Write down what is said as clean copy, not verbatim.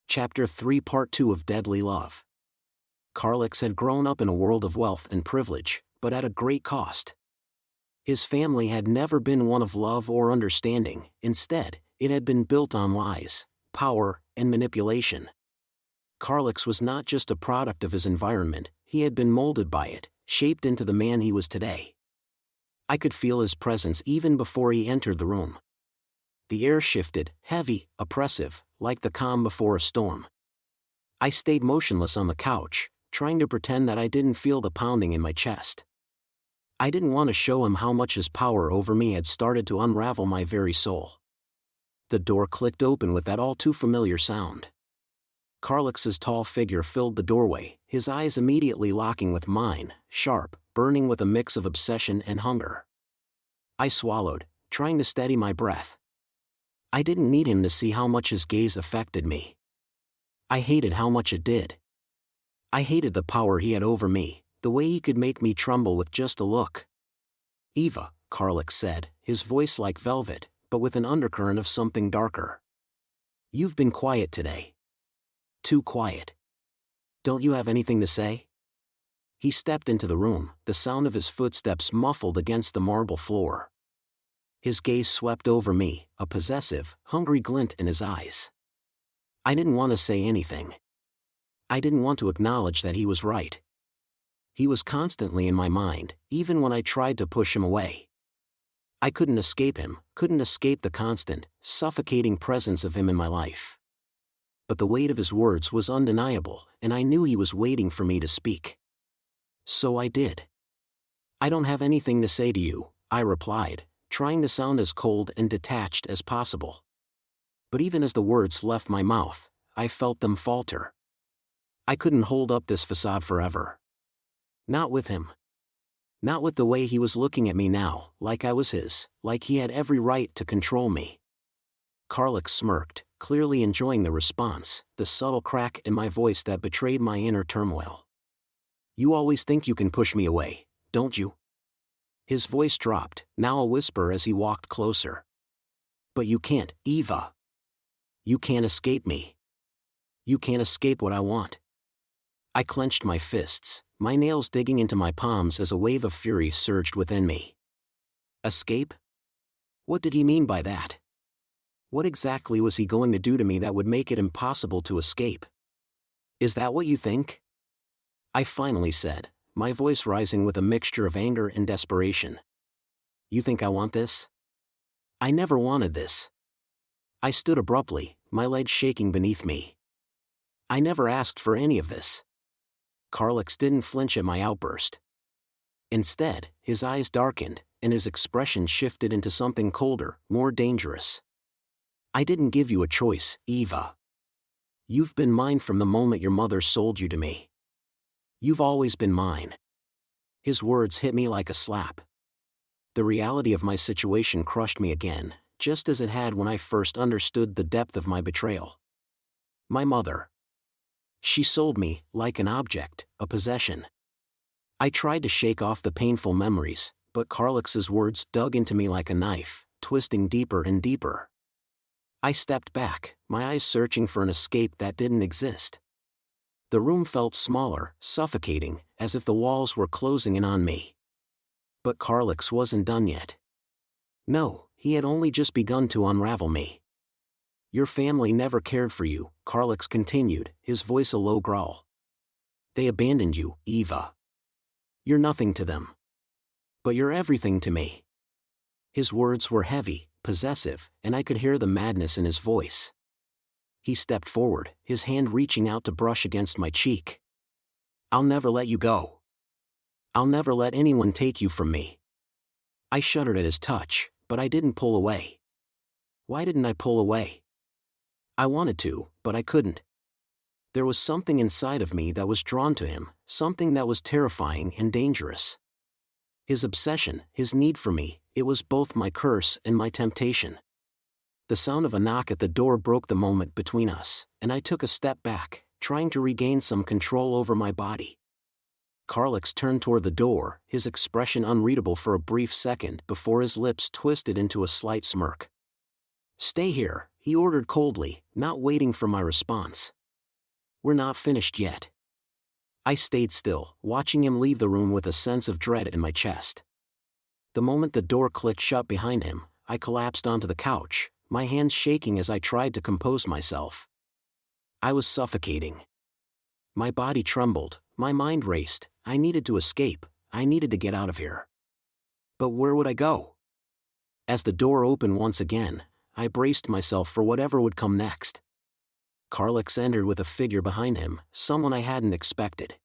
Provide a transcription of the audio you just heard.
Chapter 3 Part 2 of Deadly Love. Carlix had grown up in a world of wealth and privilege, but at a great cost. His family had never been one of love or understanding. Instead, it had been built on lies, power, and manipulation. Carlix was not just a product of his environment, he had been molded by it, shaped into the man he was today. I could feel his presence even before he entered the room. The air shifted, heavy, oppressive, like the calm before a storm. I stayed motionless on the couch, trying to pretend that I didn't feel the pounding in my chest. I didn't want to show him how much his power over me had started to unravel my very soul. The door clicked open with that all-too-familiar sound. Carlix's tall figure filled the doorway, his eyes immediately locking with mine, sharp, burning with a mix of obsession and hunger. I swallowed, trying to steady my breath. I didn't need him to see how much his gaze affected me. I hated how much it did. I hated the power he had over me, the way he could make me tremble with just a look. "Eva," Carlix said, his voice like velvet, but with an undercurrent of something darker. "You've been quiet today. Too quiet. Don't you have anything to say?" He stepped into the room, the sound of his footsteps muffled against the marble floor. His gaze swept over me, a possessive, hungry glint in his eyes. I didn't want to say anything. I didn't want to acknowledge that he was right. He was constantly in my mind, even when I tried to push him away. I couldn't escape him, couldn't escape the constant, suffocating presence of him in my life. But the weight of his words was undeniable, and I knew he was waiting for me to speak. So I did. "I don't have anything to say to you," I replied, trying to sound as cold and detached as possible. But even as the words left my mouth, I felt them falter. I couldn't hold up this facade forever. Not with him. Not with the way he was looking at me now, like I was his, like he had every right to control me. Carlix smirked, clearly enjoying the response, the subtle crack in my voice that betrayed my inner turmoil. "You always think you can push me away, don't you?" His voice dropped, now a whisper as he walked closer. "But you can't, Eva. You can't escape me. You can't escape what I want." I clenched my fists, my nails digging into my palms as a wave of fury surged within me. Escape? What did he mean by that? What exactly was he going to do to me that would make it impossible to escape? "Is that what you think?" I finally said, my voice rising with a mixture of anger and desperation. "You think I want this? I never wanted this." I stood abruptly, my legs shaking beneath me. "I never asked for any of this." Carlix didn't flinch at my outburst. Instead, his eyes darkened, and his expression shifted into something colder, more dangerous. "I didn't give you a choice, Eva. You've been mine from the moment your mother sold you to me. You've always been mine." His words hit me like a slap. The reality of my situation crushed me again, just as it had when I first understood the depth of my betrayal. My mother. She sold me, like an object, a possession. I tried to shake off the painful memories, but Carlix's words dug into me like a knife, twisting deeper and deeper. I stepped back, my eyes searching for an escape that didn't exist. The room felt smaller, suffocating, as if the walls were closing in on me. But Carlix wasn't done yet. No, he had only just begun to unravel me. "Your family never cared for you," Carlix continued, his voice a low growl. "They abandoned you, Eva. You're nothing to them. But you're everything to me." His words were heavy, possessive, and I could hear the madness in his voice. He stepped forward, his hand reaching out to brush against my cheek. "I'll never let you go. I'll never let anyone take you from me." I shuddered at his touch, but I didn't pull away. Why didn't I pull away? I wanted to, but I couldn't. There was something inside of me that was drawn to him, something that was terrifying and dangerous. His obsession, his need for me, it was both my curse and my temptation. The sound of a knock at the door broke the moment between us, and I took a step back, trying to regain some control over my body. Carlix turned toward the door, his expression unreadable for a brief second before his lips twisted into a slight smirk. "Stay here," he ordered coldly, not waiting for my response. We're not finished yet. I stayed still, watching him leave the room with a sense of dread in my chest. The moment the door clicked shut behind him, I collapsed onto the couch, my hands shaking as I tried to compose myself. I was suffocating. My body trembled, my mind raced. I needed to escape, I needed to get out of here. But where would I go? As the door opened once again, I braced myself for whatever would come next. Carlix entered with a figure behind him, someone I hadn't expected.